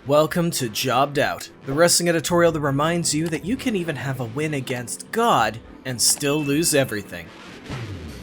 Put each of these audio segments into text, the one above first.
Welcome to Jobbed Out, the wrestling editorial that reminds you that you can even have a win against God and still lose everything.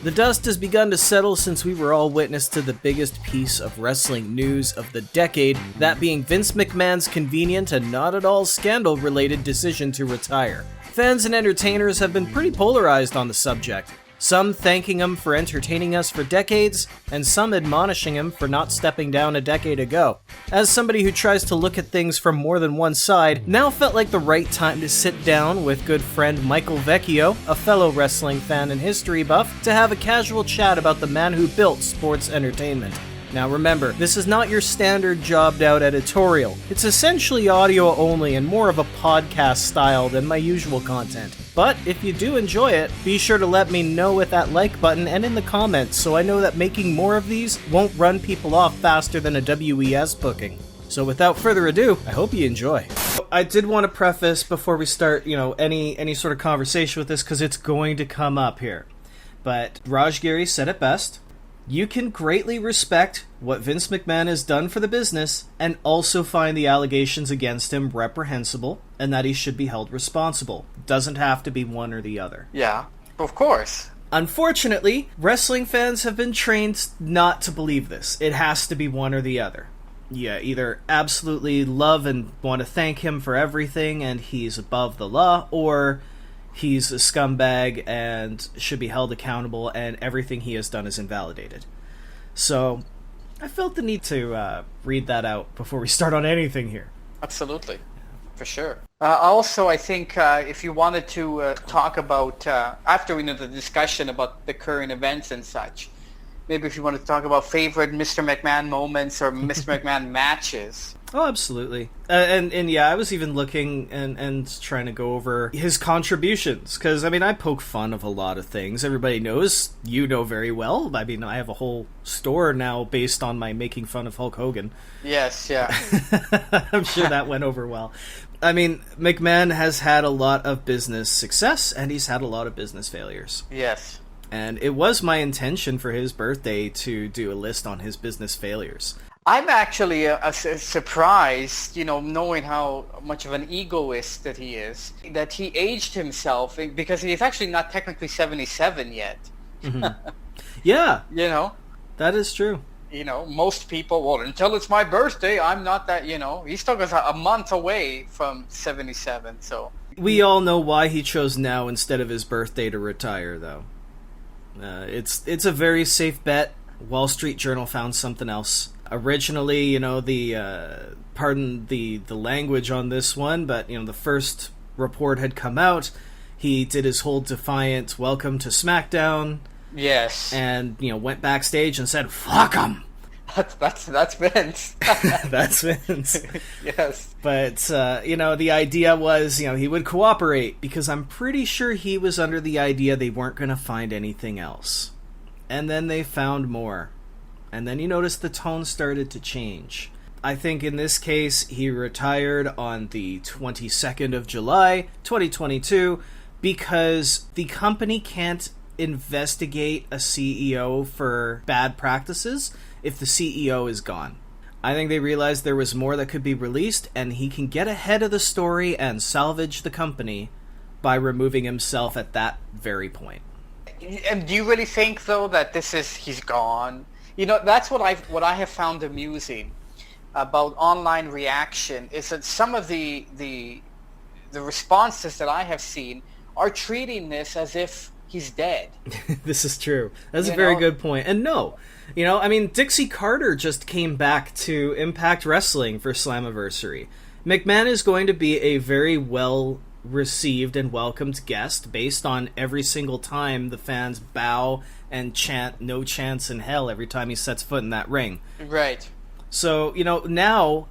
The dust has begun to settle since we were all witness to the biggest piece of wrestling news of the decade, that being Vince McMahon's convenient and not at all scandal-related decision to retire. Fans and entertainers have been pretty polarized on the subject, some thanking him for entertaining us for decades, and some admonishing him for not stepping down a decade ago. As somebody who tries to look at things from more than one side, now felt like the right time to sit down with good friend Michael Vecchio, a fellow wrestling fan and history buff, to have a casual chat about the man who built sports entertainment. Now remember, this is not your standard Jobbed Out editorial. It's essentially audio only and more of a podcast style than my usual content. But if you do enjoy it, be sure to let me know with that like button and in the comments so I know that making more of these won't run people off faster than a WES booking. So without further ado, I hope you enjoy. I did want to preface before we start, any sort of conversation with this, because it's going to come up here. But Raj Giri said it best. You can greatly respect what Vince McMahon has done for the business and also find the allegations against him reprehensible and that he should be held responsible. Doesn't have to be one or the other. Yeah, of course. Unfortunately, wrestling fans have been trained not to believe this. It has to be one or the other. You either absolutely love and want to thank him for everything and he's above the law, or he's a scumbag and should be held accountable and everything he has done is invalidated. So, I felt the need to read that out before we start on anything here. Absolutely. For sure. Also, I think if you wanted to talk about, after we know the discussion about the current events and such, maybe if you want to talk about favorite Mr. McMahon moments or Mr. McMahon matches. Oh, absolutely. And yeah, I was even looking and trying to go over his contributions, because, I poke fun of a lot of things. Everybody knows, you know very well. I have a whole store now based on my making fun of Hulk Hogan. Yes, yeah. I'm sure that went over well. McMahon has had a lot of business success, and he's had a lot of business failures. Yes. And it was my intention for his birthday to do a list on his business failures. I'm actually surprised, knowing how much of an egoist that he is, that he aged himself, because he's actually not technically 77 yet. Mm-hmm. Yeah. That is true. Most people, well, until it's my birthday, I'm not that, he's still a month away from 77, so. We all know why he chose now instead of his birthday to retire, though. It's a very safe bet. Wall Street Journal found something else. Originally, pardon the language on this one, but, the first report had come out. He did his whole defiant welcome to SmackDown. Yes. And, went backstage and said, "Fuck 'em!" That's Vince. That's Vince. Yes. But, the idea was, he would cooperate, because I'm pretty sure he was under the idea they weren't going to find anything else. And then they found more. And then you notice the tone started to change. I think in this case, he retired on the 22nd of July, 2022, because the company can't investigate a CEO for bad practices if the CEO is gone. I think they realized there was more that could be released, and he can get ahead of the story and salvage the company by removing himself at that very point. And do you really think, though, that he's gone? That's what I have found amusing about online reaction, is that some of the responses that I have seen are treating this as if he's dead. This is true. That's a very good point. And no, Dixie Carter just came back to Impact Wrestling for Slammiversary. McMahon is going to be a very well received and welcomed guest based on every single time the fans bow and chant "no chance in hell" every time he sets foot in that ring. Right. So, now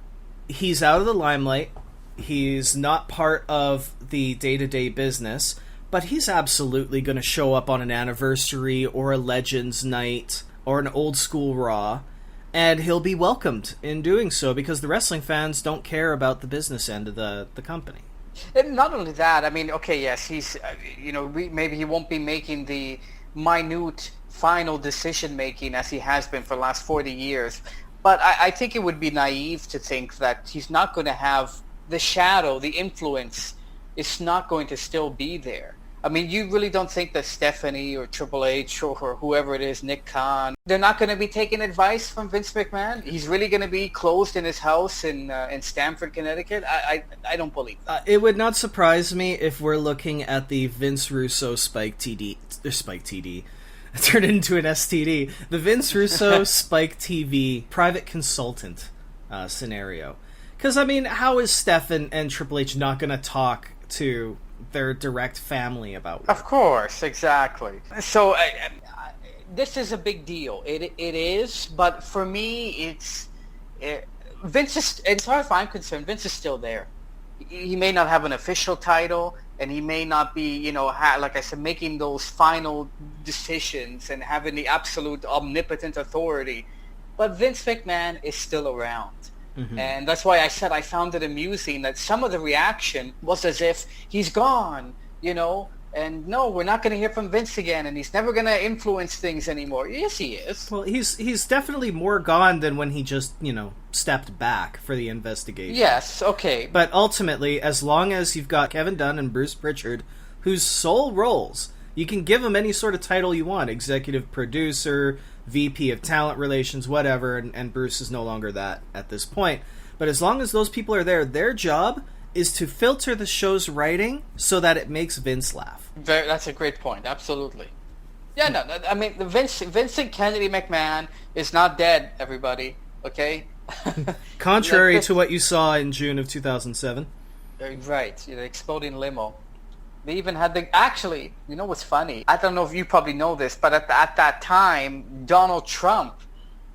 he's out of the limelight. He's not part of the day-to-day business, but he's absolutely going to show up on an anniversary or a Legends night or an old school Raw, and he'll be welcomed in doing so because the wrestling fans don't care about the business end of the company. And not only that, okay, yes, he's, maybe he won't be making the minute final decision making as he has been for the last 40 years, But I think it would be naive to think that he's not going to have the shadow, the influence is not going to still be there. I mean, you really don't think that Stephanie or Triple H or whoever it is, Nick Khan, they're not going to be taking advice from Vince McMahon? He's really going to be closed in his house in Stamford, Connecticut? I don't believe that. It would not surprise me if we're looking at the Vince Russo Spike TD, turned into an STD, the Vince Russo Spike TV private consultant scenario. Because, I mean, how is Steph and Triple H not going to talk to their direct family about it? Of course, exactly. So this is a big deal. It is, but for me, Vince is, as far as I'm concerned, Vince is still there. He may not have an official title, and he may not be, like I said, making those final decisions and having the absolute omnipotent authority. But Vince McMahon is still around. Mm-hmm. And that's why I said I found it amusing that some of the reaction was as if he's gone, and no, we're not going to hear from Vince again, and he's never going to influence things anymore. Yes, he is. Well, he's definitely more gone than when he just, stepped back for the investigation. Yes, okay. But ultimately, as long as you've got Kevin Dunn and Bruce Pritchard, whose sole roles, you can give them any sort of title you want, executive producer, VP of talent relations, whatever, and Bruce is no longer that at this point. But as long as those people are there, their job is to filter the show's writing so that it makes Vince laugh. That's a great point, absolutely. Yeah, no, I mean, Vincent Kennedy McMahon is not dead, everybody, okay? Contrary to what you saw in June of 2007. Right, the exploding limo. They even had actually, what's funny? I don't know if you probably know this, but at that time, Donald Trump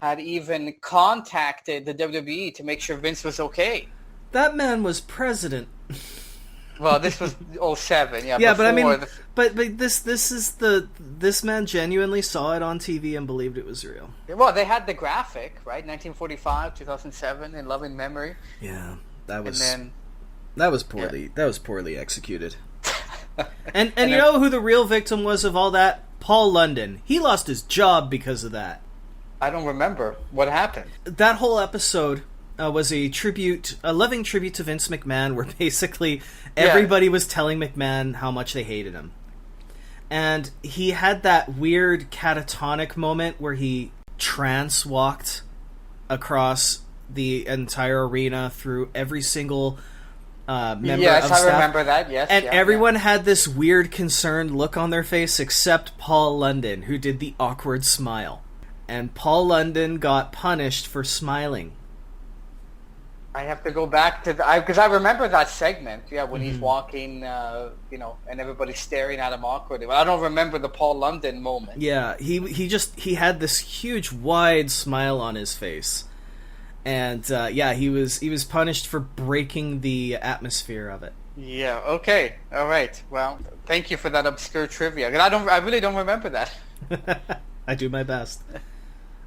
had even contacted the WWE to make sure Vince was okay. That man was president. Well, this was 2007, yeah. Yeah, but I mean, but this man genuinely saw it on TV and believed it was real. Well, they had the graphic, right? 1945, 2007, in loving memory. Yeah, that was poorly executed. And you know who the real victim was of all that? Paul London. He lost his job because of that. I don't remember what happened. That whole episode was a loving tribute to Vince McMahon, where basically everybody was telling McMahon how much they hated him. And he had that weird catatonic moment where he trance walked across the entire arena through every single member yes, of I staff. Remember that, yes. And everyone had this weird concerned look on their face except Paul London, who did the awkward smile. And Paul London got punished for smiling. I have to go back to because I remember that segment, when he's walking, and everybody's staring at him awkwardly. But I don't remember the Paul London moment. Yeah, he had this huge wide smile on his face. And he was punished for breaking the atmosphere of it. Yeah. Okay. All right. Well, thank you for that obscure trivia. I really don't remember that. I do my best.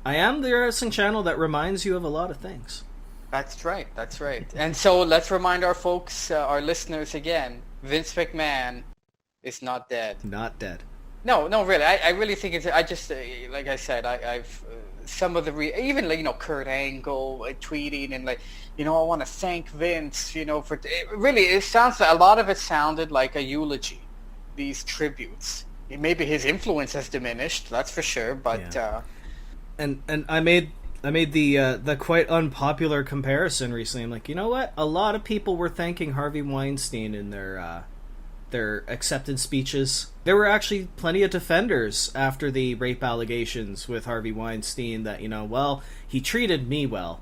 I am the wrestling channel that reminds you of a lot of things. That's right. And so let's remind our folks, our listeners again. Vince McMahon is not dead. Not dead. No, really. I really think it's. I just like I said. I've some of the even Kurt Angle tweeting and I want to thank Vince. For it sounds a lot of it sounded like a eulogy. These tributes. Maybe his influence has diminished. That's for sure. But and I made the quite unpopular comparison recently. I'm like, you know what? A lot of people were thanking Harvey Weinstein in their acceptance speeches. There were actually plenty of defenders after the rape allegations with Harvey Weinstein that, he treated me well,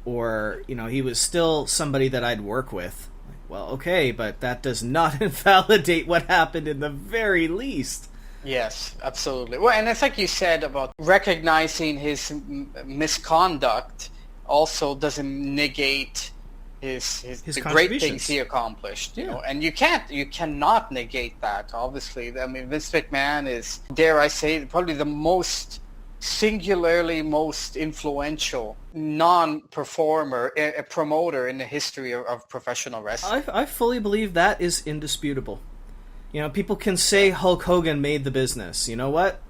or, he was still somebody that I'd work with. Well, okay, but that does not invalidate what happened in the very least. Yes, absolutely. Well, and it's like you said about recognizing his misconduct also doesn't negate the great things he accomplished, you know, and you cannot negate that, obviously. I mean, Vince McMahon is, dare I say, probably the singularly most influential non-performer, a promoter in the history of professional wrestling. I fully believe that is indisputable. You know, people can say Hulk Hogan made the business. You know what?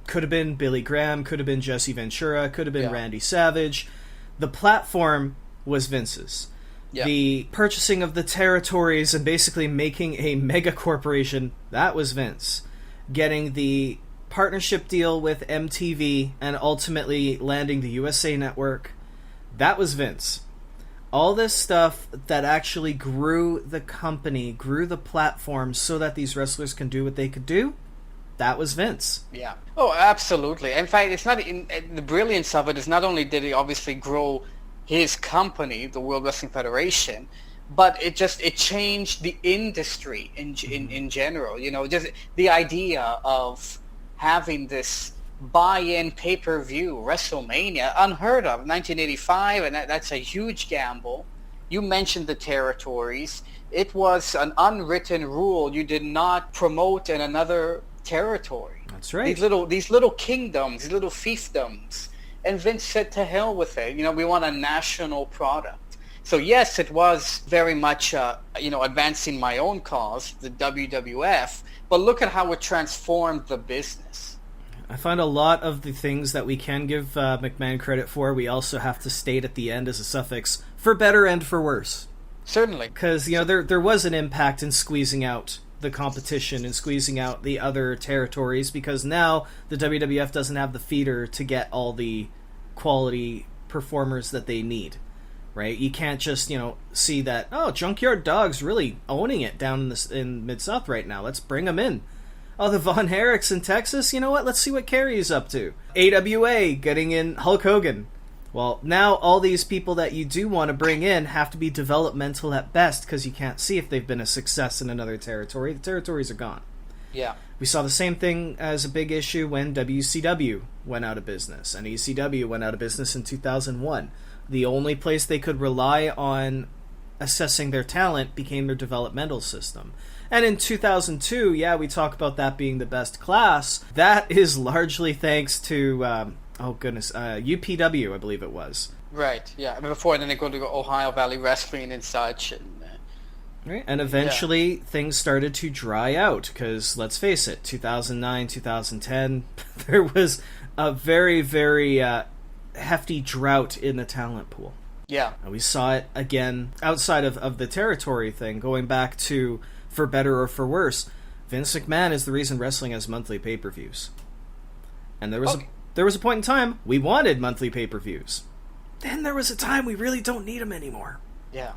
Could have been Billy Graham, could have been Jesse Ventura, could have been Randy Savage. The platform was Vince's. Yeah. The purchasing of the territories and basically making a mega corporation, that was Vince. Getting the partnership deal with MTV and ultimately landing the USA Network, that was Vince. All this stuff that actually grew the company, grew the platform so that these wrestlers can do what they could do, that was Vince. Yeah. Oh, absolutely. In fact, it's not the brilliance of it is not only did he obviously grow his company, the World Wrestling Federation, but it changed the industry in general. You know, just the idea of having this buy-in pay-per-view WrestleMania, unheard of, 1985, and that's a huge gamble. You mentioned the territories. It was an unwritten rule. You did not promote in another territory. That's right. These little kingdoms, these little fiefdoms. And Vince said, to hell with it. You know, we want a national product. So yes, it was very much, advancing my own cause, the WWF, but look at how it transformed the business. I find a lot of the things that we can give McMahon credit for, we also have to state at the end as a suffix, for better and for worse. Certainly. Because, there was an impact in squeezing out the competition and squeezing out the other territories, because now the WWF doesn't have the feeder to get all the quality performers that they need. Right? You can't just, see that, Junkyard Dog's really owning it down in Mid-South right now. Let's bring them in. Oh, the Von Erichs in Texas? You know what? Let's see what Kerry's up to. AWA getting in Hulk Hogan. Well, now all these people that you do want to bring in have to be developmental at best, because you can't see if they've been a success in another territory. The territories are gone. Yeah. We saw the same thing as a big issue when WCW went out of business, and ECW went out of business in 2001. The only place they could rely on assessing their talent became their developmental system. And in 2002, we talk about that being the best class. That is largely thanks to, UPW, I believe it was. Right, yeah. Before then they go to Ohio Valley Wrestling and such. Right. And eventually things started to dry out, because, let's face it, 2009, 2010, there was a very, very hefty drought in the talent pool. Yeah. And we saw it again outside of the territory thing, going back to, for better or for worse, Vince McMahon is the reason wrestling has monthly pay-per-views. And there was a point in time we wanted monthly pay-per-views. Then there was a time we really don't need them anymore. Yeah.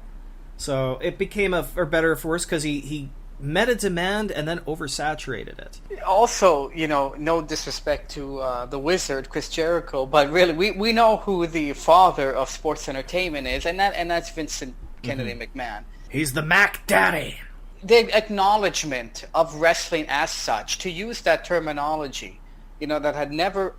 So it became for better or for worse, because he met a demand and then oversaturated it. Also, no disrespect to the Wizard, Chris Jericho, but really we know who the father of sports entertainment is, and that's Vincent Kennedy McMahon. He's the Mac Daddy. The acknowledgement of wrestling as such, to use that terminology, that had never,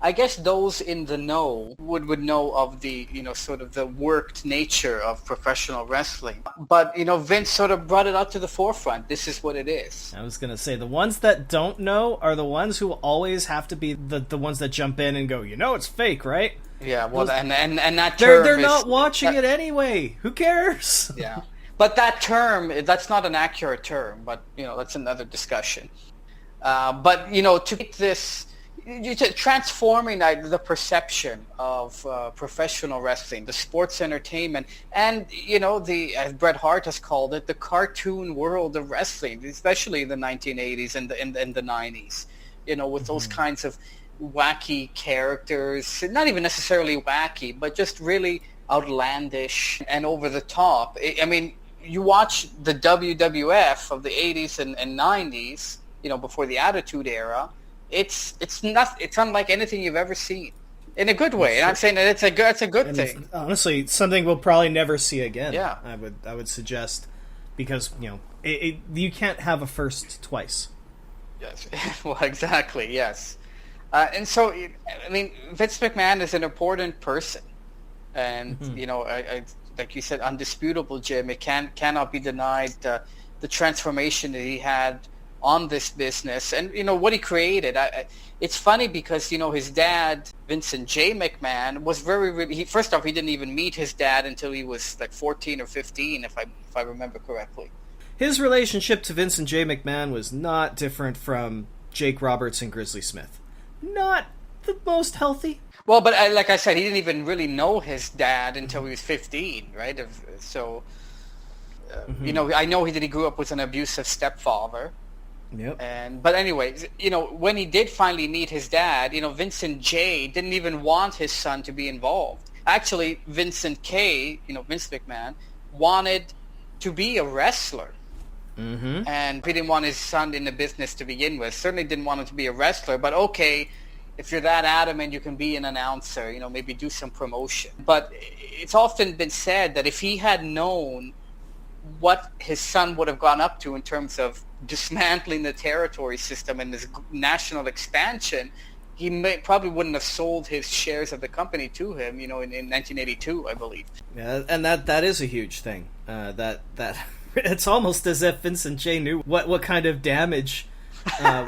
I guess those in the know would know of the, sort of the worked nature of professional wrestling. But, Vince sort of brought it out to the forefront. This is what it is. I was going to say, the ones that don't know are the ones who always have to be the ones that jump in and go, it's fake, right? Yeah, well, and that term they're not watching it anyway. Who cares? Yeah. But that term, that's not an accurate term, but, that's another discussion. But, to make this, transforming the perception of professional wrestling, the sports entertainment, and, as Bret Hart has called it, the cartoon world of wrestling, especially in the 1980s and the 90s, with those kinds of wacky characters, not even necessarily wacky, but just really outlandish and over the top. You watch the WWF of the 80s and 90s, before the Attitude Era, it's unlike anything you've ever seen, in a good way. And I'm saying that it's a good thing. Honestly, something we'll probably never see again. Yeah, I would suggest, because you can't have a first twice. Yes, well, exactly. Yes, and so Vince McMahon is an important person, and I like you said, undisputable, Jim. It cannot be denied the transformation that he had on this business, and what he created. It's funny because his dad, Vincent J. McMahon, was first off, he didn't even meet his dad until he was like 14 or 15, if I remember correctly. His relationship to Vincent J. McMahon was not different from Jake Roberts and Grizzly Smith. Not the most healthy. Well, but like I said, he didn't even really know his dad until he was 15, right? So, I know that he grew up with an abusive stepfather. Yep. But anyways, when he did finally meet his dad, Vincent J didn't even want his son to be involved. Actually, Vincent K, Vince McMahon, wanted to be a wrestler. Mm-hmm. And he didn't want his son in the business to begin with. Certainly didn't want him to be a wrestler, but okay, if you're that adamant, you can be an announcer, maybe do some promotion. But it's often been said that if he had known what his son would have gone up to in terms of dismantling the territory system and this national expansion, he probably wouldn't have sold his shares of the company to him, in 1982, I believe. Yeah, and that is a huge thing. That it's almost as if Vincent J knew what kind of damage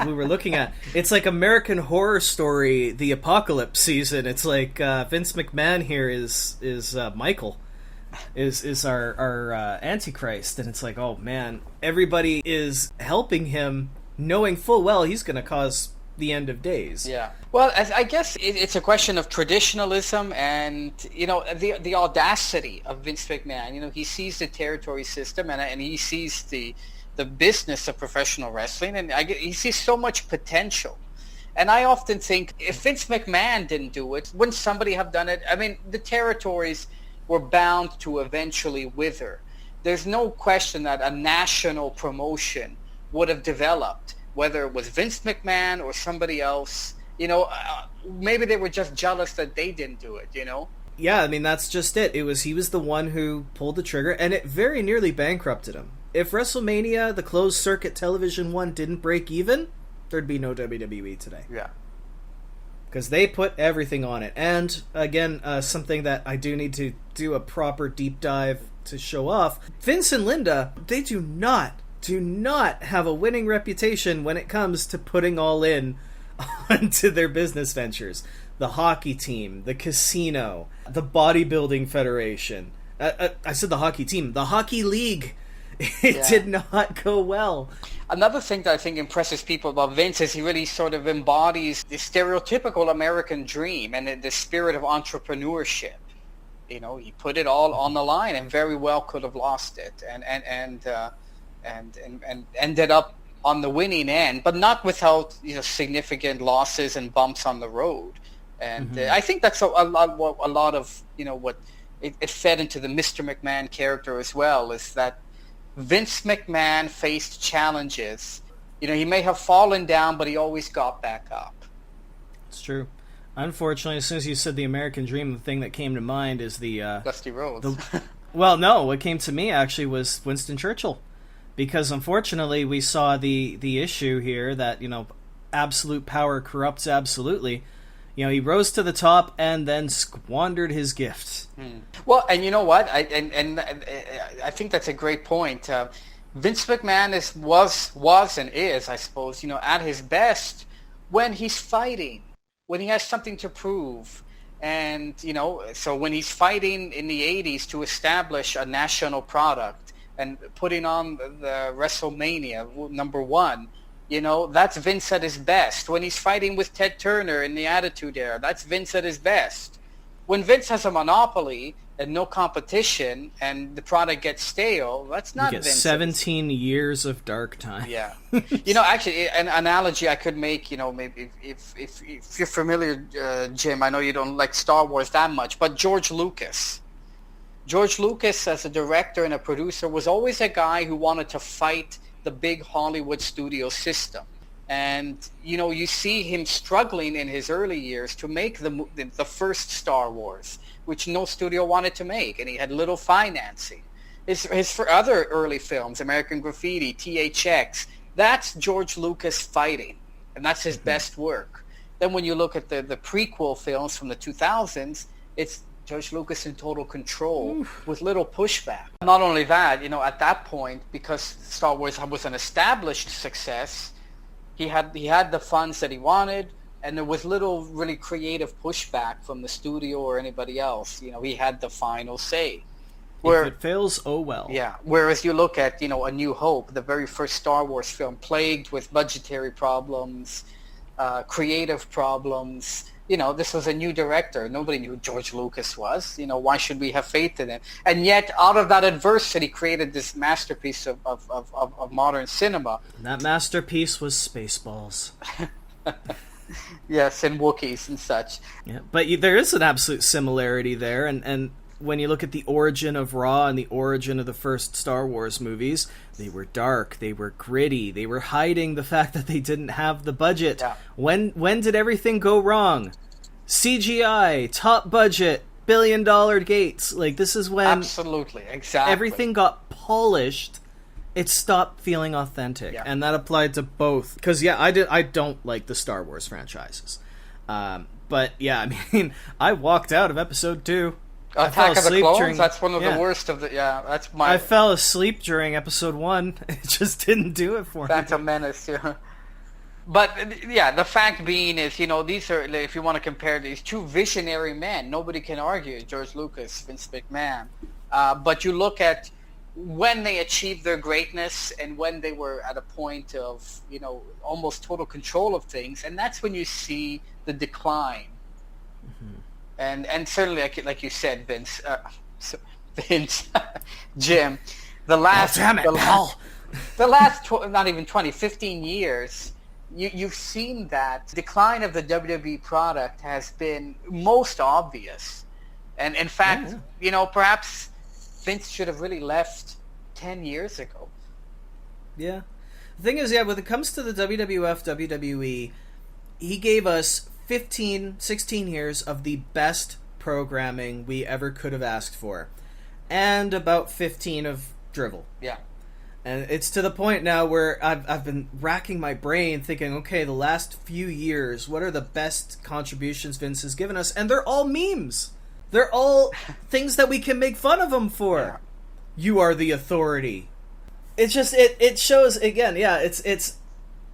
we were looking at. It's like American Horror Story, the apocalypse season. It's like Vince McMahon here is Michael. Is our Antichrist, and it's like, oh man, everybody is helping him, knowing full well he's going to cause the end of days. Yeah. Well, I guess it's a question of traditionalism and the audacity of Vince McMahon. He sees the territory system and he sees the business of professional wrestling, and he sees so much potential. And I often think if Vince McMahon didn't do it, wouldn't somebody have done it? I mean, the territories were bound to eventually wither. There's no question that a national promotion would have developed, whether it was Vince McMahon or somebody else. Maybe they were just jealous that they didn't do it, Yeah, I mean, that's just it. He was the one who pulled the trigger, and it very nearly bankrupted him. If WrestleMania, the closed circuit television one, didn't break even, there'd be no WWE today. Yeah. Because they put everything on it. And, again, something that I do need to do a proper deep dive to show off. Vince and Linda, they do not have a winning reputation when it comes to putting all in onto their business ventures. The hockey team, the casino, the bodybuilding federation. I said the hockey team. The hockey league. It did not go well. Another thing that I think impresses people about Vince is he really sort of embodies the stereotypical American dream and the spirit of entrepreneurship. He put it all on the line and very well could have lost it and ended up on the winning end, but not without significant losses and bumps on the road. And I think that's a lot of what it fed into the Mr. McMahon character as well, is that Vince McMahon faced challenges. He may have fallen down, but he always got back up. It's true. Unfortunately, as soon as you said the American dream, the thing that came to mind is the Dusty Rhodes. Well, no, what came to me actually was Winston Churchill, because unfortunately we saw the issue here that absolute power corrupts absolutely. He rose to the top and then squandered his gift. Well, and you know what? I think that's a great point. Vince McMahon was and is, I suppose, at his best when he's fighting, when he has something to prove. And, so when he's fighting in the 80s to establish a national product and putting on the WrestleMania #1, that's Vince at his best. When he's fighting with Ted Turner in the Attitude Era, that's Vince at his best. When Vince has a monopoly and no competition and the product gets stale, that's not Vince. 17 years of dark time. Yeah. Actually, an analogy I could make, maybe if you're familiar, Jim, I know you don't like Star Wars that much, but George Lucas. George Lucas, as a director and a producer, was always a guy who wanted to fight the big Hollywood studio system. And, you see him struggling in his early years to make the first Star Wars, which no studio wanted to make, and he had little financing. His for other early films, American Graffiti, THX, that's George Lucas fighting, and that's his best work. Then when you look at the prequel films from the 2000s, it's George Lucas in total control with little pushback. Not only that, at that point, because Star Wars was an established success, he had the funds that he wanted, and there was little really creative pushback from the studio or anybody else. He had the final say. If it fails, oh well. Yeah. Whereas you look at, A New Hope, the very first Star Wars film, plagued with budgetary problems, creative problems. This was a new director. Nobody knew who George Lucas was. Why should we have faith in him? And yet, out of that adversity, created this masterpiece of modern cinema. And that masterpiece was Spaceballs. Yes, and Wookiees and such. Yeah, but there is an absolute similarity there, and when you look at the origin of Raw and the origin of the first Star Wars movies, they were dark, they were gritty, they were hiding the fact that they didn't have the budget. Yeah. When did everything go wrong? CGI, top budget, billion-dollar gates. Like, this is when absolutely, exactly, everything got polished. It stopped feeling authentic, and that applied to both. Because I don't like the Star Wars franchises, but yeah, I mean, I walked out of Episode 2. Attack of the Clones. That's one of the worst of the. Yeah, that's my. I fell asleep during Episode 1. It just didn't do it for me. Phantom Menace. Yeah. But yeah, the fact being is, these are, if you want to compare these two visionary men, nobody can argue George Lucas, Vince McMahon. But you look at when they achieved their greatness and when they were at a point of, almost total control of things, and that's when you see the decline. Mm-hmm. And certainly, like you said, Vince, Jim, the last, not even 20, 15 years, you've seen that decline of the WWE product has been most obvious. And in fact, perhaps Vince should have really left 10 years ago. Yeah. The thing is, when it comes to the WWF, WWE, he gave us 15, 16 years of the best programming we ever could have asked for. And about 15 of drivel. Yeah. And it's to the point now where I've been racking my brain thinking, okay, the last few years, what are the best contributions Vince has given us? And they're all memes. They're all things that we can make fun of him for. Yeah. You are the authority. It's just, it shows, again, it's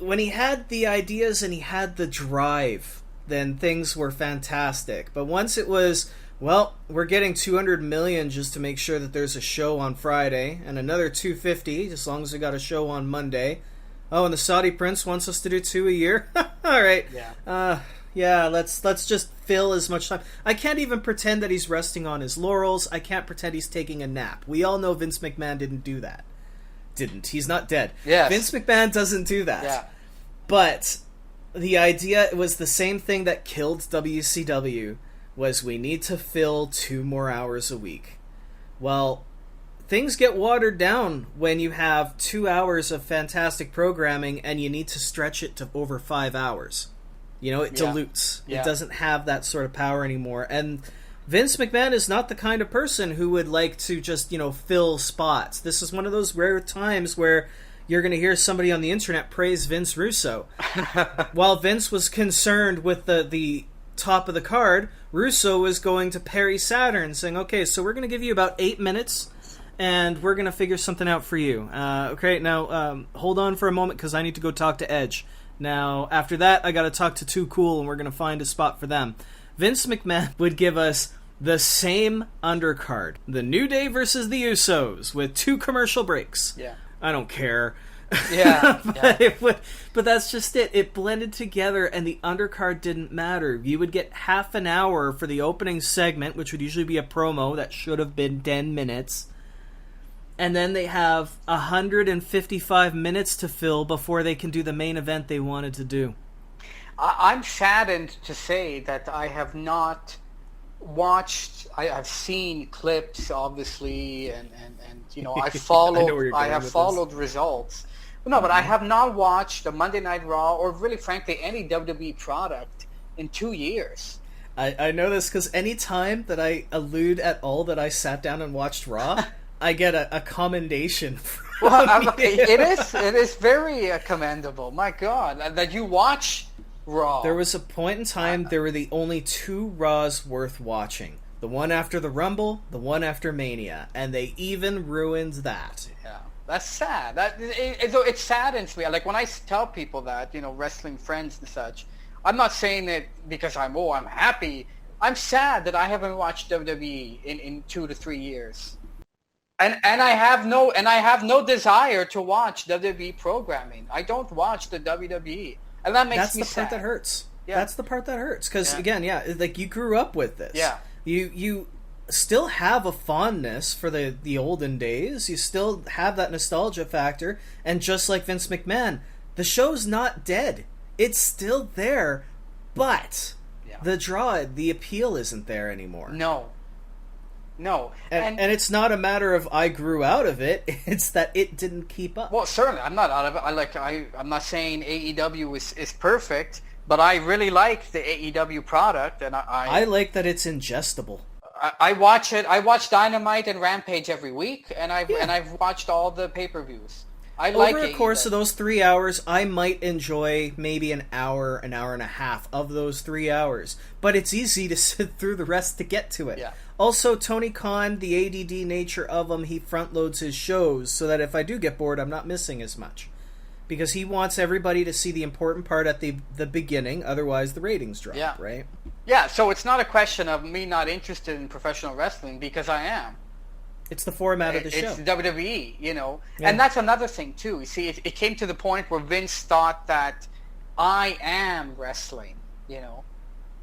when he had the ideas and he had the drive, then things were fantastic. But once it was, well, we're getting $200 million just to make sure that there's a show on Friday, and another $250 as long as we got a show on Monday. Oh, and the Saudi Prince wants us to do 2 a year. All right. Yeah. Let's just fill as much time. I can't even pretend that he's resting on his laurels. I can't pretend he's taking a nap. We all know Vince McMahon didn't do that. He's not dead. Yes. Vince McMahon doesn't do that. Yeah. But the idea was the same thing that killed WCW, was we need to fill 2 more hours a week. Well, things get watered down when you have 2 hours of fantastic programming and you need to stretch it to over 5 hours. It dilutes. Yeah. It doesn't have that sort of power anymore. And Vince McMahon is not the kind of person who would like to just, fill spots. This is one of those rare times where you're going to hear somebody on the internet praise Vince Russo. While Vince was concerned with the top of the card, Russo was going to Perry Saturn saying, okay, so we're going to give you about 8 minutes and we're going to figure something out for you. Okay, now hold on for a moment because I need to go talk to Edge. Now, after that, I got to talk to Too Cool and we're going to find a spot for them. Vince McMahon would give us the same undercard. The New Day versus the Usos with 2 commercial breaks. Yeah. I don't care. Yeah. But that's just it. It blended together and the undercard didn't matter. You would get half an hour for the opening segment, which would usually be a promo that should have been 10 minutes. And then they have 155 minutes to fill before they can do the main event they wanted to do. I'm saddened to say that I have not watched. I've seen clips, obviously, and I followed. I have followed results. No, but I have not watched a Monday Night Raw or really, frankly, any WWE product in 2 years. I know this because any time that I allude at all that I sat down and watched Raw, I get a commendation from you. It is very commendable. My God, that you watch Raw. There was a point in time there were the only 2 Raws worth watching. The one after the Rumble, the one after Mania, and they even ruined that. Yeah, that's sad. It saddens me. Like when I tell people that, wrestling friends and such, I'm not saying it because I'm happy. I'm sad that I haven't watched WWE in 2 to 3 years. And I have no desire to watch WWE programming. I don't watch the WWE. And that makes That's me the part sad. that hurts. Yeah. That's the part that hurts. Because, again, like, you grew up with this. Yeah. You still have a fondness for the olden days. You still have that nostalgia factor. And just like Vince McMahon, the show's not dead. It's still there. But the draw, the appeal isn't there anymore. No. And it's not a matter of I grew out of it. It's that it didn't keep up. Well, certainly, I'm not out of it. I'm not saying AEW is perfect, but I really like the AEW product, and I like that it's ingestible. I watch it. I watch Dynamite and Rampage every week, and I've watched all the pay-per-views. Over a course of those 3 hours, I might enjoy maybe an hour and a half of those 3 hours. But it's easy to sit through the rest to get to it. Yeah. Also, Tony Khan, the ADD nature of him, he front loads his shows so that if I do get bored, I'm not missing as much. Because he wants everybody to see the important part at the beginning, otherwise the ratings drop, right? Yeah, so it's not a question of me not interested in professional wrestling, because I am. It's the format of the show. It's WWE, And that's another thing, too. You see, it came to the point where Vince thought that I am wrestling,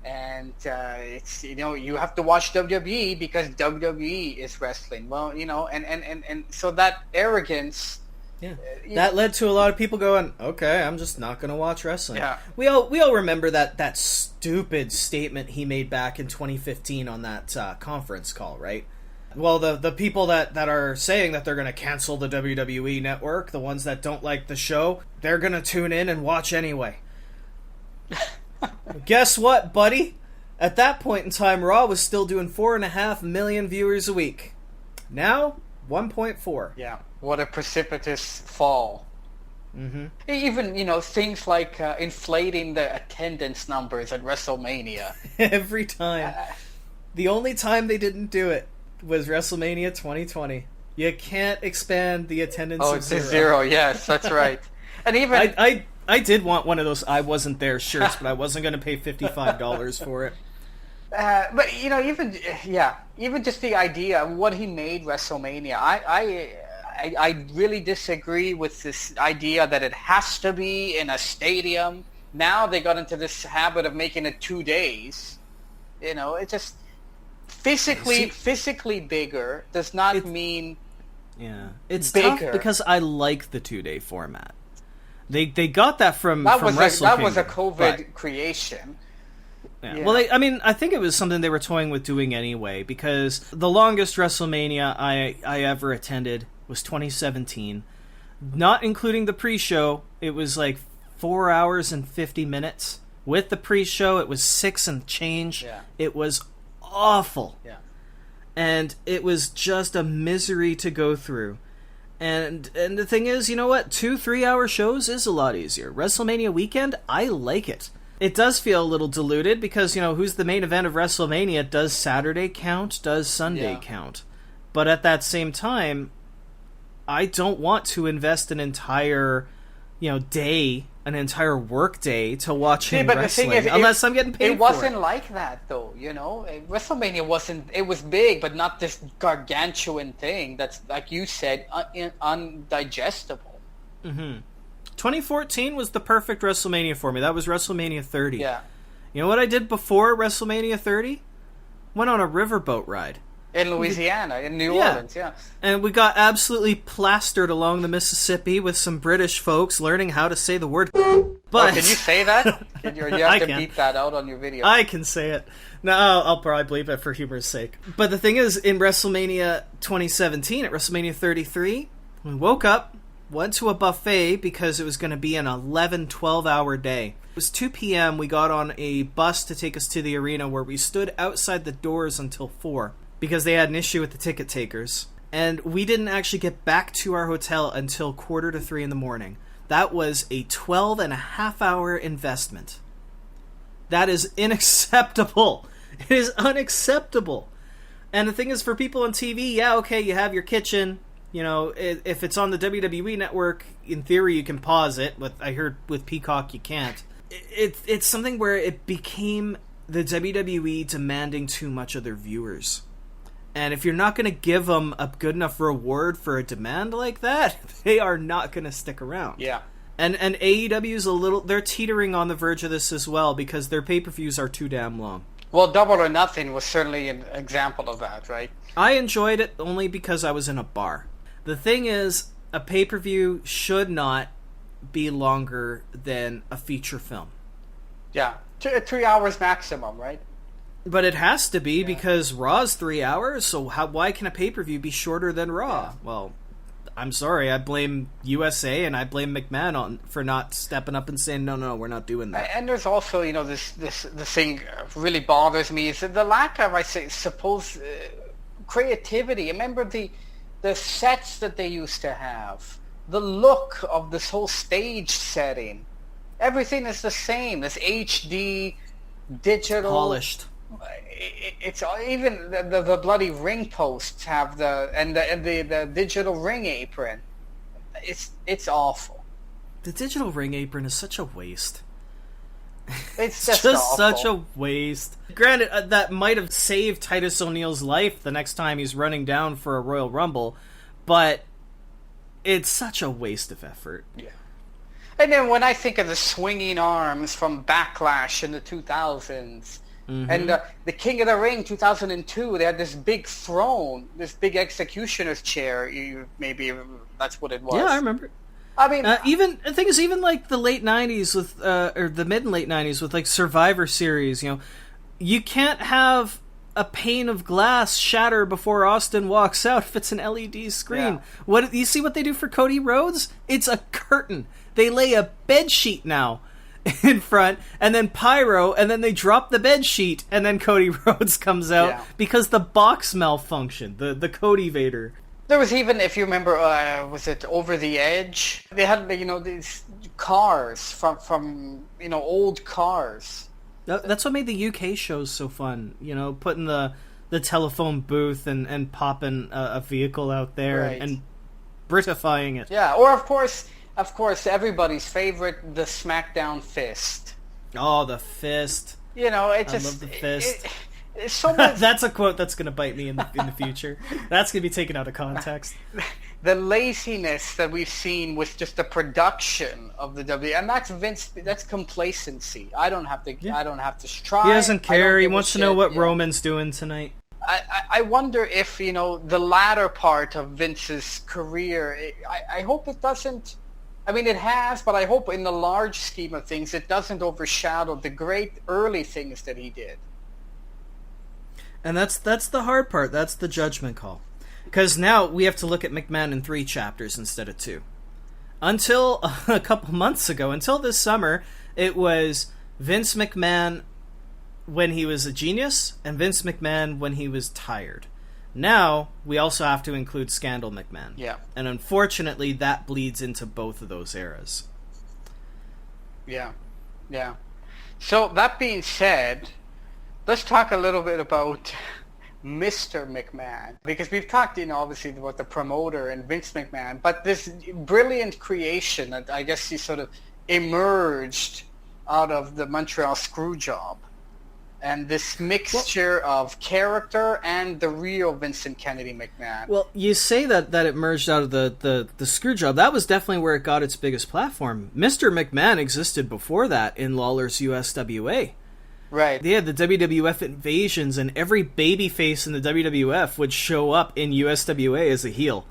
And it's, you have to watch WWE because WWE is wrestling. Well, and so that arrogance... Yeah, that led to a lot of people going, okay, I'm just not going to watch wrestling. Yeah. We all remember that stupid statement he made back in 2015 on that conference call, right? Well, the people that are saying that they're going to cancel the WWE network, the ones that don't like the show, they're going to tune in and watch anyway. Guess what, buddy? At that point in time, Raw was still doing 4.5 million viewers a week. Now, 1.4. Yeah, what a precipitous fall. Mm-hmm. Even, things like inflating the attendance numbers at WrestleMania. Every time. The only time they didn't do it was WrestleMania 2020. You can't expand the attendance to zero. Yes, that's right. And even... I did want one of those I wasn't there shirts, but I wasn't going to pay $55 for it. But even just the idea of what he made WrestleMania, I really disagree with this idea that it has to be in a stadium. Now they got into this habit of making it 2 days. It just physically bigger does not mean it's bigger. Tough because I like the 2-day format. They got that from Wrestle that Kingdom, was a COVID creation. Yeah. Well, I think it was something they were toying with doing anyway, because the longest WrestleMania I ever attended was 2017. Not including the pre-show, it was like 4 hours and 50 minutes. With the pre-show, it was 6 and change. Yeah. It was awful. Yeah. And it was just a misery to go through. And the thing is, you know what? 2 3-hour shows is a lot easier. WrestleMania weekend, I like it. It does feel a little diluted because, who's the main event of WrestleMania? Does Saturday count? Does Sunday count? But at that same time, I don't want to invest an entire, day, an entire work day to watching wrestling. The thing is, unless I'm getting paid for it. It wasn't like that, though, WrestleMania wasn't... It was big, but not this gargantuan thing that's, like you said, undigestible. Mm-hmm. 2014 was the perfect WrestleMania for me. That was WrestleMania 30. Yeah. You know what I did before WrestleMania 30? Went on a riverboat ride. In Louisiana, in New Orleans, yeah. And we got absolutely plastered along the Mississippi with some British folks learning how to say the word. But can you say that? You have to beep that out on your video. I can say it. No, I'll probably bleep it for humor's sake. But the thing is, in WrestleMania 2017, at WrestleMania 33, we woke up, went to a buffet because it was going to be an 11, 12-hour day. It was 2 p.m. We got on a bus to take us to the arena where we stood outside the doors until 4 because they had an issue with the ticket takers. And we didn't actually get back to our hotel until 2:45 in the morning. That was a 12-and-a-half-hour investment. That is unacceptable. It is unacceptable. And the thing is, for people on TV, you have your kitchen. If it's on the WWE network, in theory you can pause it. But I heard with Peacock you can't. It's something where it became the WWE demanding too much of their viewers. And if you're not going to give them a good enough reward for a demand like that, they are not going to stick around. Yeah. And AEW's a little, they're teetering on the verge of this as well because their pay-per-views are too damn long. Well, Double or Nothing was certainly an example of that, right? I enjoyed it only because I was in a bar. The thing is, a pay-per-view should not be longer than a feature film. Yeah, 3 hours maximum, right? But it has to be because Raw's 3 hours, so why can a pay-per-view be shorter than Raw? Yeah. Well, I'm sorry, I blame USA and I blame McMahon for not stepping up and saying, no, we're not doing that. And there's also, this thing really bothers me is the lack of, I suppose, creativity. Remember the sets that they used to have, the look of this whole stage setting. Everything is the same. This HD, digital, polished. It's even the bloody ring posts have the digital ring apron. It's awful. The digital ring apron is such a waste. It's just such a waste. Granted, that might have saved Titus O'Neil's life the next time he's running down for a Royal Rumble, but it's such a waste of effort. Yeah. And then when I think of the swinging arms from Backlash in the 2000s, and the King of the Ring 2002, they had this big throne, this big executioner's chair. Maybe that's what it was. Yeah, I remember. I mean, even the thing is, even like the late '90s with, or the mid and late '90s with like Survivor Series, you can't have a pane of glass shatter before Austin walks out if it's an LED screen. Yeah. What you see what they do for Cody Rhodes? It's a curtain. They lay a bed sheet now in front, and then pyro, and then they drop the bed sheet, and then Cody Rhodes comes out because the box malfunctioned. The Cody Vader. There was even, if you remember, was it Over the Edge? They had, these cars from old cars. That's what made the UK shows so fun. Putting the telephone booth and popping a vehicle out there and Britifying it. Yeah, or of course, everybody's favorite, the SmackDown fist. Oh, the fist. It's I just love the fist. It's so much. That's a quote that's going to bite me in the future. That's going to be taken out of context. The laziness that we've seen with just the production of the WWE, and that's Vince. That's complacency. I don't have to. Yeah. I don't have to strive. He doesn't care. He wants to know what Roman's doing tonight. I wonder if the latter part of Vince's career. I hope it doesn't. I mean, it has, but I hope in the large scheme of things, it doesn't overshadow the great early things that he did. And that's the hard part. That's the judgment call. Because now we have to look at McMahon in 3 chapters instead of 2. Until a couple months ago, until this summer, it was Vince McMahon when he was a genius and Vince McMahon when he was tired. Now, we also have to include Scandal McMahon. Yeah. And unfortunately, that bleeds into both of those eras. Yeah. Yeah. So, that being said, let's talk a little bit about Mr. McMahon. Because we've talked, obviously about the promoter and Vince McMahon, but this brilliant creation that I guess he sort of emerged out of the Montreal Screwjob. And this mixture of character and the real Vincent Kennedy McMahon. Well, you say that it emerged out of the Screwjob. That was definitely where it got its biggest platform. Mr. McMahon existed before that in Lawler's USWA. Right. They had the WWF invasions, and every babyface in the WWF would show up in USWA as a heel.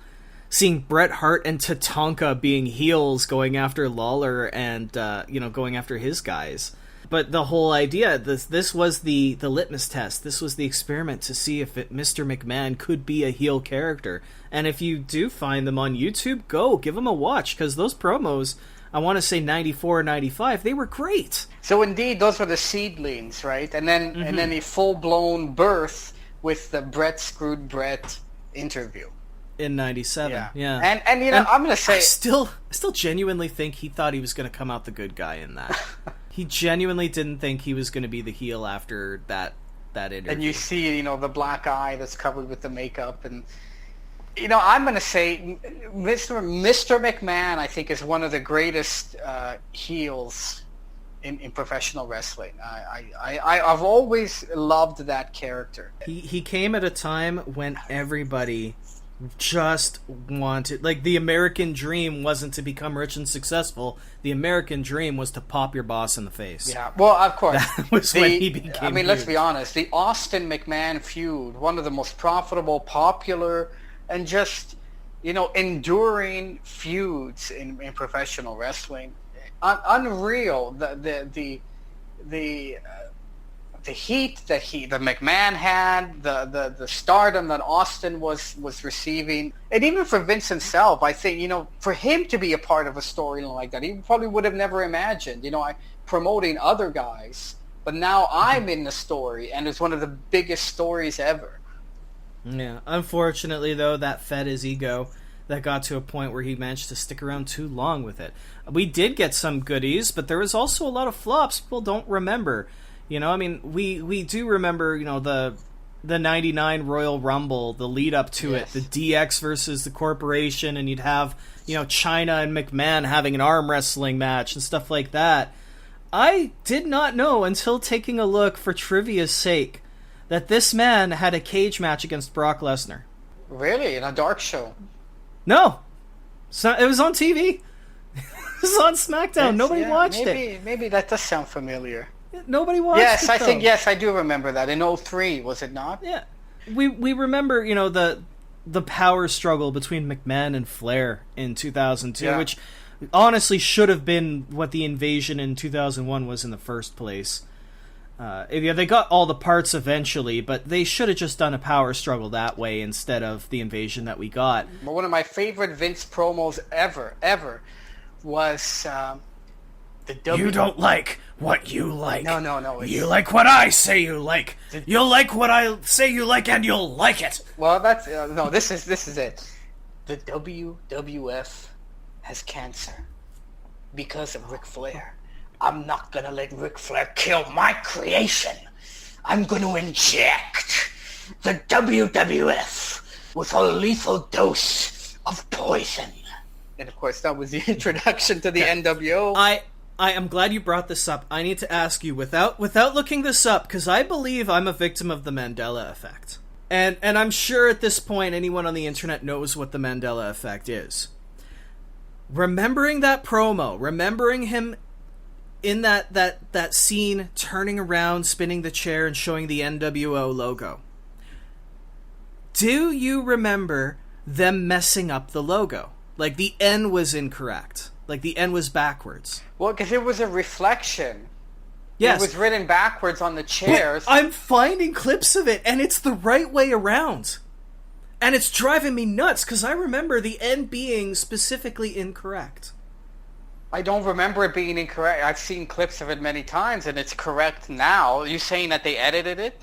Seeing Bret Hart and Tatanka being heels going after Lawler and, going after his guys. But the whole idea, this was the litmus test. This was the experiment to see if Mr. McMahon could be a heel character. And if you do find them on YouTube, give them a watch, because those promos, I want to say 94 or 95, they were great. So indeed, those were the seedlings, right? And then a full-blown birth with the Bret Screwed Bret interview. In 97, yeah. And I'm going to say... I still genuinely think he thought he was going to come out the good guy in that. He genuinely didn't think he was going to be the heel after that interview. And you see, the black eye that's covered with the makeup. And, I'm going to say Mr. McMahon, I think, is one of the greatest heels in professional wrestling. I've always loved that character. He came at a time when everybody just wanted, like, the American dream wasn't to become rich and successful. The American dream was to pop your boss in the face. Yeah, well, of course. That was when he became I mean, let's huge. be honest. The Austin-McMahon feud, one of the most profitable, popular, and just, enduring feuds in professional wrestling. Unreal. The heat that the McMahon had, the stardom that Austin was receiving, and even for Vince himself, I think, for him to be a part of a storyline like that, he probably would have never imagined. I promoting other guys, but now I'm in the story, and it's one of the biggest stories ever. Yeah, unfortunately, though, that fed his ego. That got to a point where he managed to stick around too long with it. We did get some goodies, but there was also a lot of flops people don't remember. I mean, we do remember, the 99 Royal Rumble, the lead up to Yes. it, the DX versus the Corporation, and you'd have, Chyna and McMahon having an arm wrestling match and stuff like that. I did not know until taking a look for trivia's sake that this man had a cage match against Brock Lesnar. Really? In a dark show? No. So, it was on TV. It was on SmackDown. Nobody watched it. Maybe that does sound familiar. Nobody watched Yes, it, I think, though. yes, I do remember that. In 03, was it not? Yeah. We remember, the power struggle between McMahon and Flair in 2002, Yeah. which honestly should have been what the invasion in 2001 was in the first place. They got all the parts eventually, but they should have just done a power struggle that way instead of the invasion that we got. But one of my favorite Vince promos ever was the You don't like what you like. No. You like what I say you like. You'll like what I say you like, and you'll like it. Well, that's no. This is it. The WWF has cancer because of Ric Flair. I'm not gonna let Ric Flair kill my creation. I'm gonna inject the WWF with a lethal dose of poison. And of course, that was the introduction to the NWO. I am glad you brought this up. I need to ask you, without looking this up, because I believe I'm a victim of the Mandela effect. And I'm sure at this point anyone on the internet knows what the Mandela effect is. Remembering that promo, remembering him in that scene, turning around, spinning the chair, and showing the NWO logo. Do you remember them messing up the logo? Like, the N was incorrect. Like, the N was backwards. Well, because it was a reflection. Yes. It was written backwards on the chairs. But I'm finding clips of it, and it's the right way around. And it's driving me nuts, because I remember the N being specifically incorrect. I don't remember it being incorrect. I've seen clips of it many times, and it's correct now. Are you saying that they edited it?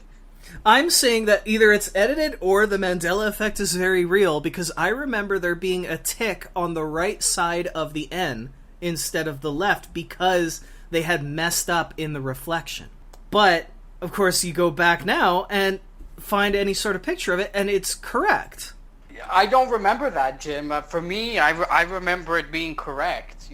I'm saying that either it's edited or the Mandela effect is very real, because I remember there being a tick on the right side of the N instead of the left, because they had messed up in the reflection. But, of course, you go back now and find any sort of picture of it, and it's correct. I don't remember that, Jim. For me, I remember it being correct,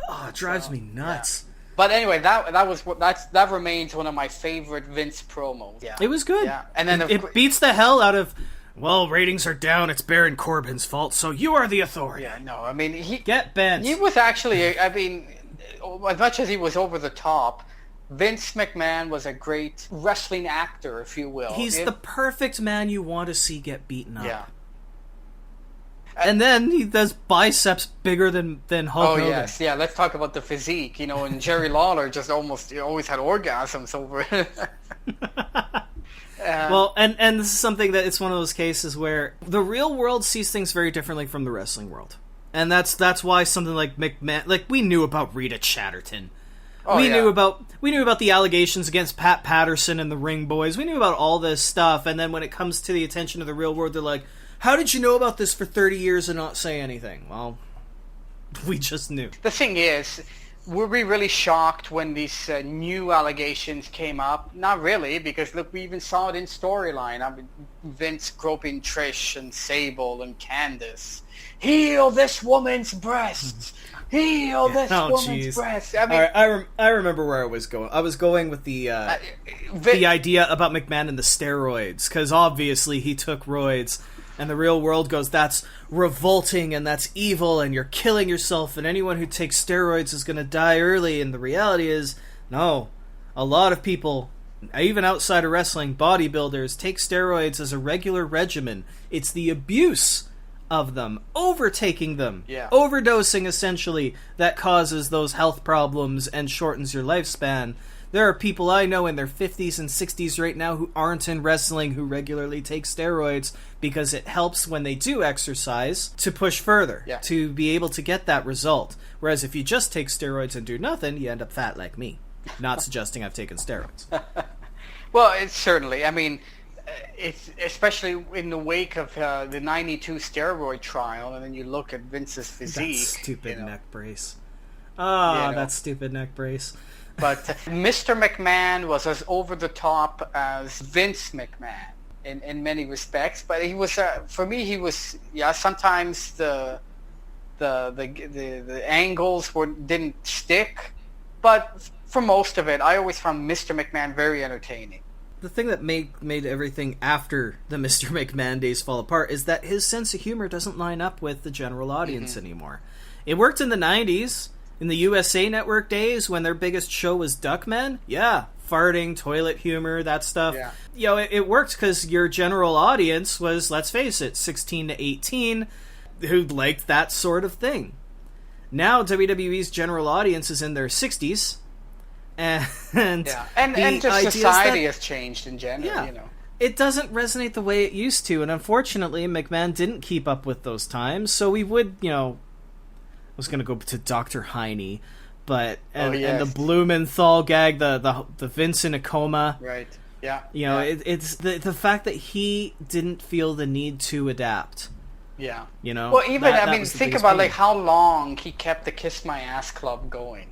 Oh, it drives me nuts. Yeah. But anyway, that remains one of my favorite Vince promos. Yeah. It was good. Yeah. And then it beats the hell out of, well, ratings are down, it's Baron Corbin's fault, so you are the authority. Yeah, no, I mean, Get bent. He was actually, I mean, as much as he was over the top, Vince McMahon was a great wrestling actor, if you will. He's the perfect man you want to see get beaten up. Yeah. And then he does biceps bigger than Hulk Hogan. Oh, yes. Yeah, let's talk about the physique. And Jerry Lawler just always had orgasms over it. Well, and this is something that it's one of those cases where the real world sees things very differently from the wrestling world. And that's why something like McMahon, like, we knew about Rita Chatterton. We knew about the allegations against Pat Patterson and the Ring Boys. We knew about all this stuff, and then when it comes to the attention of the real world, they're like, how did you know about this for 30 years and not say anything? Well, we just knew. The thing is, were we really shocked when these new allegations came up? Not really, because look, we even saw it in storyline. I mean, Vince groping Trish and Sable and Candice. Heal this woman's breasts. Heal this woman's breasts. I mean, I remember where I was going. I was going with the idea about McMahon and the steroids, because obviously he took roids. And the real world goes, that's revolting and that's evil and you're killing yourself and anyone who takes steroids is going to die early. And the reality is, no, a lot of people, even outside of wrestling, bodybuilders, take steroids as a regular regimen. It's the abuse of them, overtaking them, overdosing essentially, that causes those health problems and shortens your lifespan. There are people I know in their 50s and 60s right now who aren't in wrestling who regularly take steroids because it helps when they do exercise to push further, to be able to get that result. Whereas if you just take steroids and do nothing, you end up fat like me. Not suggesting I've taken steroids. Well, it's certainly, I mean, it's especially in the wake of the 92 steroid trial, and then you look at Vince's physique. That stupid neck brace. That stupid neck brace. But Mr. McMahon was as over the top as Vince McMahon in many respects. But he was, for me, he was, sometimes the angles didn't stick. But for most of it, I always found Mr. McMahon very entertaining. The thing that made everything after the Mr. McMahon days fall apart is that his sense of humor doesn't line up with the general audience anymore. It worked in the 90s. In the USA Network days, when their biggest show was Duckmen, farting, toilet humor, that stuff. Yeah. It worked because your general audience was, let's face it, 16 to 18, who liked that sort of thing. Now WWE's general audience is in their 60s, and just society has changed in general. It doesn't resonate the way it used to, and unfortunately, McMahon didn't keep up with those times. So we would, I was going to go to Dr. Heine, but and the Blumenthal gag, the Vince in a coma. Right. Yeah. It's the fact that he didn't feel the need to adapt. Yeah. Well, even think about like how long he kept the Kiss My Ass Club going.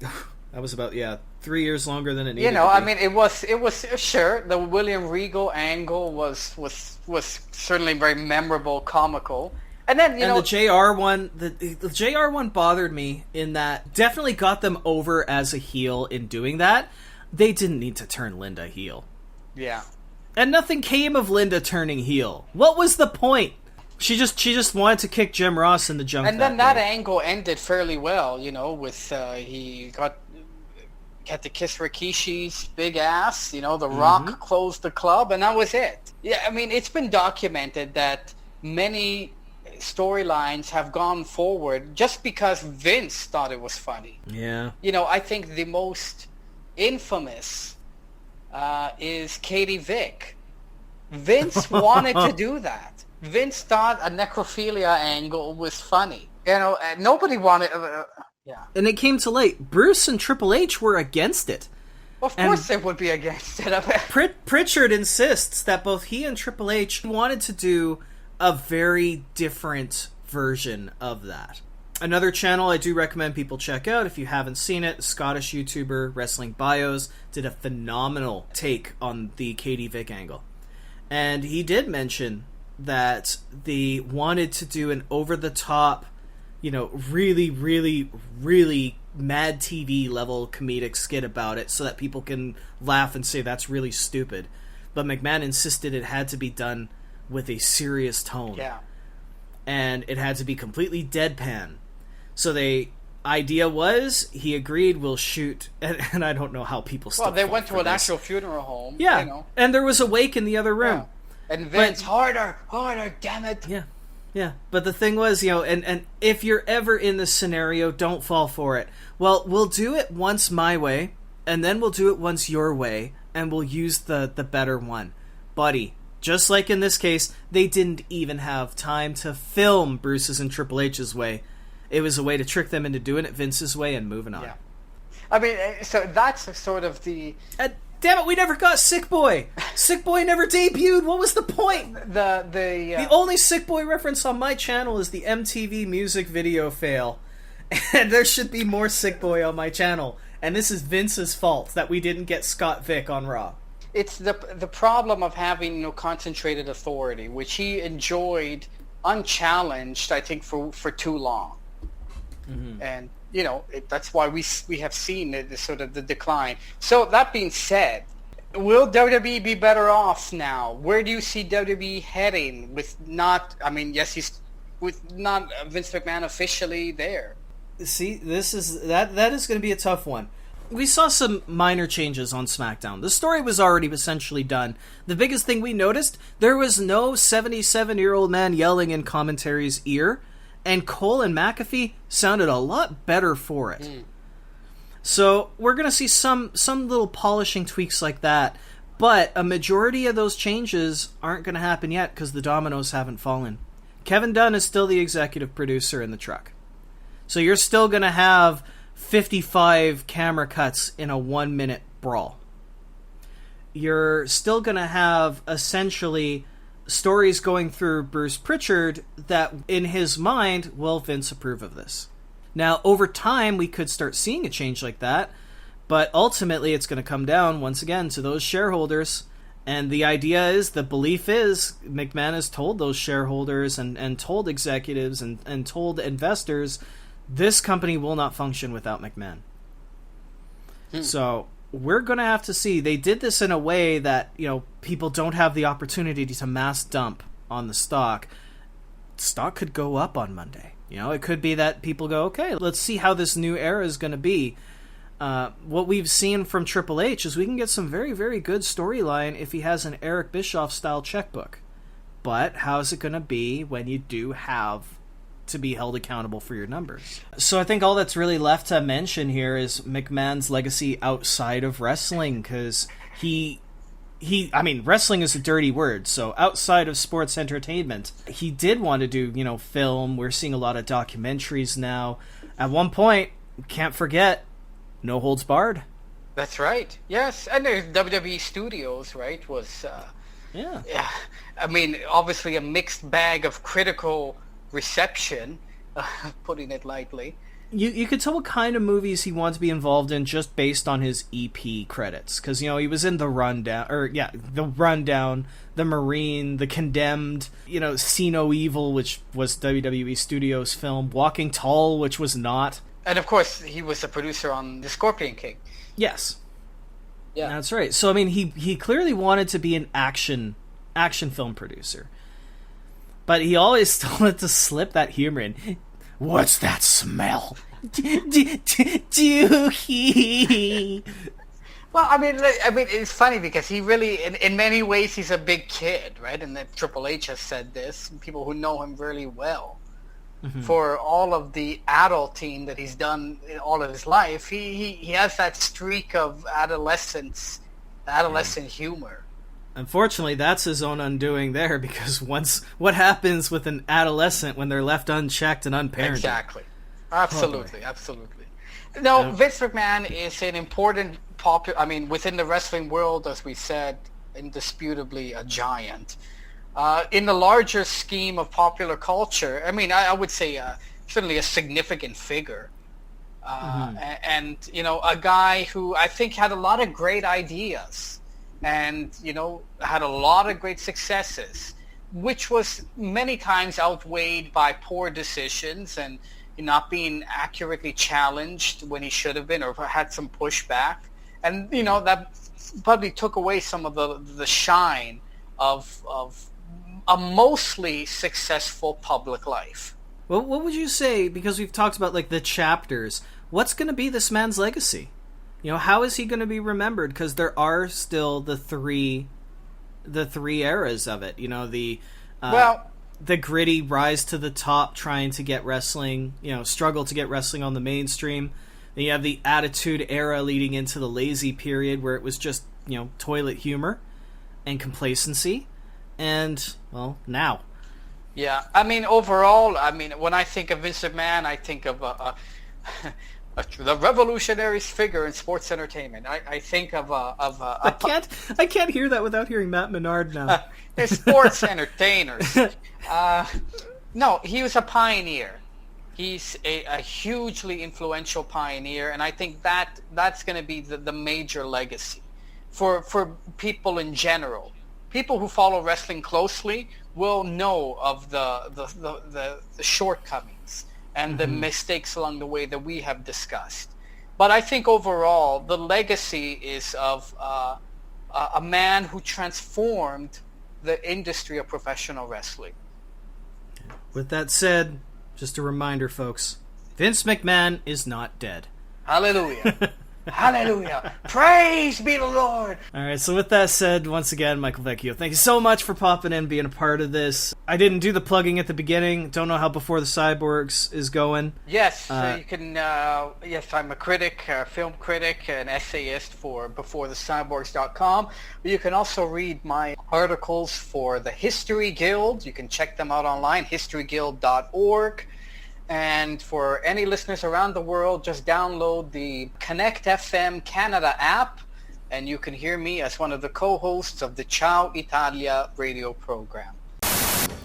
That was about 3 years longer than it needed. I mean, it was sure the William Regal angle was certainly very memorable, comical. And then the JR one, the JR one bothered me in that definitely got them over as a heel in doing that. They didn't need to turn Linda heel. Yeah. And nothing came of Linda turning heel. What was the point? She just wanted to kick Jim Ross in the junk. And then that angle ended fairly well, with he had to kiss Rikishi's big ass. The Rock closed the club, and that was it. Yeah, I mean, it's been documented that many storylines have gone forward just because Vince thought it was funny. Yeah. I think the most infamous is Katie Vick. Vince wanted to do that. Vince thought a necrophilia angle was funny. Nobody wanted... And it came to light. Bruce and Triple H were against it. Of course they would be against it. Pritchard insists that both he and Triple H wanted to do a very different version of that. Another channel I do recommend people check out if you haven't seen it, Scottish YouTuber Wrestling Bios did a phenomenal take on the Katie Vick angle. And he did mention that they wanted to do an over-the-top, really, really, really Mad TV level comedic skit about it so that people can laugh and say that's really stupid. But McMahon insisted it had to be done with a serious tone. Yeah. And it had to be completely deadpan. So the idea was, he agreed, we'll shoot, and I don't know how people still... Well, they went to an actual funeral home. Yeah, and there was a wake in the other room. Yeah. And Vince, harder, damn it. Yeah. But the thing was, and if you're ever in this scenario, don't fall for it. Well, we'll do it once my way, and then we'll do it once your way, and we'll use the better one. Buddy, just like in this case, they didn't even have time to film Bruce's and Triple H's way. It was a way to trick them into doing it Vince's way and moving on. Yeah. I mean, so that's sort of the... damn it, we never got Sick Boy! Sick Boy never debuted! What was the point? The only Sick Boy reference on my channel is the MTV music video fail. And there should be more Sick Boy on my channel. And this is Vince's fault that we didn't get Scott Vick on Raw. It's the problem of having concentrated authority, which he enjoyed unchallenged, I think, for too long. Mm-hmm. And that's why we have seen the decline. So that being said, will WWE be better off now? Where do you see WWE heading with not? I mean, yes, he's with not Vince McMahon officially there. See, that is going to be a tough one. We saw some minor changes on SmackDown. The story was already essentially done. The biggest thing we noticed, there was no 77-year-old man yelling in commentary's ear, and Cole and McAfee sounded a lot better for it. So we're going to see some little polishing tweaks like that, but a majority of those changes aren't going to happen yet because the dominoes haven't fallen. Kevin Dunn is still the executive producer in the truck. So you're still going to have 55 camera cuts in a 1-minute brawl. You're still going to have essentially stories going through Bruce Pritchard that in his mind, will Vince approve of this? Now, over time, we could start seeing a change like that, but ultimately it's going to come down, once again, to those shareholders. And the idea is, the belief is, McMahon has told those shareholders and told executives and told investors, this company will not function without McMahon. So we're going to have to see. They did this in a way that, people don't have the opportunity to mass dump on the stock. Stock could go up on Monday. It could be that people go, okay, let's see how this new era is going to be. What we've seen from Triple H is we can get some very, very good storyline if he has an Eric Bischoff-style checkbook. But how's it going to be when you do have to be held accountable for your numbers? So I think all that's really left to mention here is McMahon's legacy outside of wrestling, because wrestling is a dirty word, so outside of sports entertainment, he did want to do, film. We're seeing a lot of documentaries now. At one point, can't forget, No Holds Barred. That's right. Yes, and there's WWE Studios, right, was, yeah. Obviously a mixed bag of critical reception, putting it lightly. You could tell what kind of movies he wanted to be involved in just based on his EP credits. Because, he was in The Rundown, The Marine, The Condemned, See No Evil, which was WWE Studios film, Walking Tall, which was not. And, of course, he was a producer on The Scorpion King. Yes. Yeah. That's right. So, he clearly wanted to be an action film producer. But he always still wanted to slip that humor in. What's that smell? Dookie. Well, it's funny because he really, in many ways, he's a big kid, right? And that Triple H has said this. People who know him really well, for all of the adulting that he's done in all of his life, he has that streak of adolescent humor. Unfortunately, that's his own undoing there, because what happens with an adolescent when they're left unchecked and unparented? Exactly. Absolutely. No, Vince McMahon is an important within the wrestling world, as we said, indisputably a giant. In the larger scheme of popular culture, I would say certainly a significant figure. And, a guy who I think had a lot of great ideas. And, had a lot of great successes, which was many times outweighed by poor decisions and not being accurately challenged when he should have been, or had some pushback. And, that probably took away some of the shine of a mostly successful public life. Well, what would you say, because we've talked about, the chapters, what's going to be this man's legacy? How is he going to be remembered? Because there are still the three eras of it. The gritty rise to the top, trying to get wrestling, struggle to get wrestling on the mainstream. Then you have the Attitude Era leading into the lazy period, where it was just, toilet humor and complacency. And, well, now. Yeah, overall, when I think of Vince McMahon, I think of the revolutionary figure in sports entertainment. I think of I can't hear that without hearing Matt Menard now. They're sports entertainers. No, he was a pioneer. He's a hugely influential pioneer, and I think that's going to be the major legacy for people in general. People who follow wrestling closely will know of the shortcomings and the mistakes along the way that we have discussed. But I think overall, the legacy is of a man who transformed the industry of professional wrestling. With that said, just a reminder, folks, Vince McMahon is not dead. Hallelujah. Hallelujah. Praise be the Lord. All right, so with that said, once again, Michael Vecchio, thank you so much for popping in, being a part of this. I didn't do the plugging at the beginning. Don't know how Before the Cyborgs is going. Yes, you can. Yes, I'm a critic, a film critic, an essayist for BeforeTheCyborgs.com. But you can also read my articles for the History Guild. You can check them out online, historyguild.org. And for any listeners around the world, just download the Connect FM Canada app, and you can hear me as one of the co-hosts of the Ciao, Italia radio program.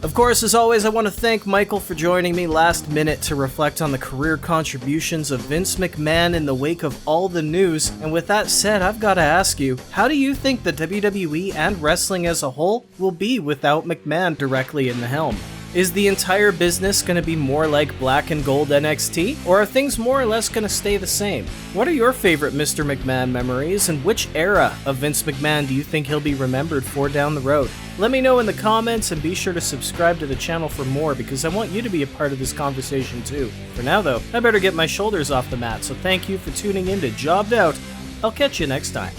Of course, as always, I want to thank Michael for joining me last minute to reflect on the career contributions of Vince McMahon in the wake of all the news. And with that said, I've got to ask you, how do you think the WWE and wrestling as a whole will be without McMahon directly in the helm? Is the entire business going to be more like Black and Gold NXT, or are things more or less going to stay the same? What are your favorite Mr. McMahon memories, and which era of Vince McMahon do you think he'll be remembered for down the road? Let me know in the comments, and be sure to subscribe to the channel for more, because I want you to be a part of this conversation too. For now though, I better get my shoulders off the mat, so thank you for tuning in to Jobbed Out. I'll catch you next time.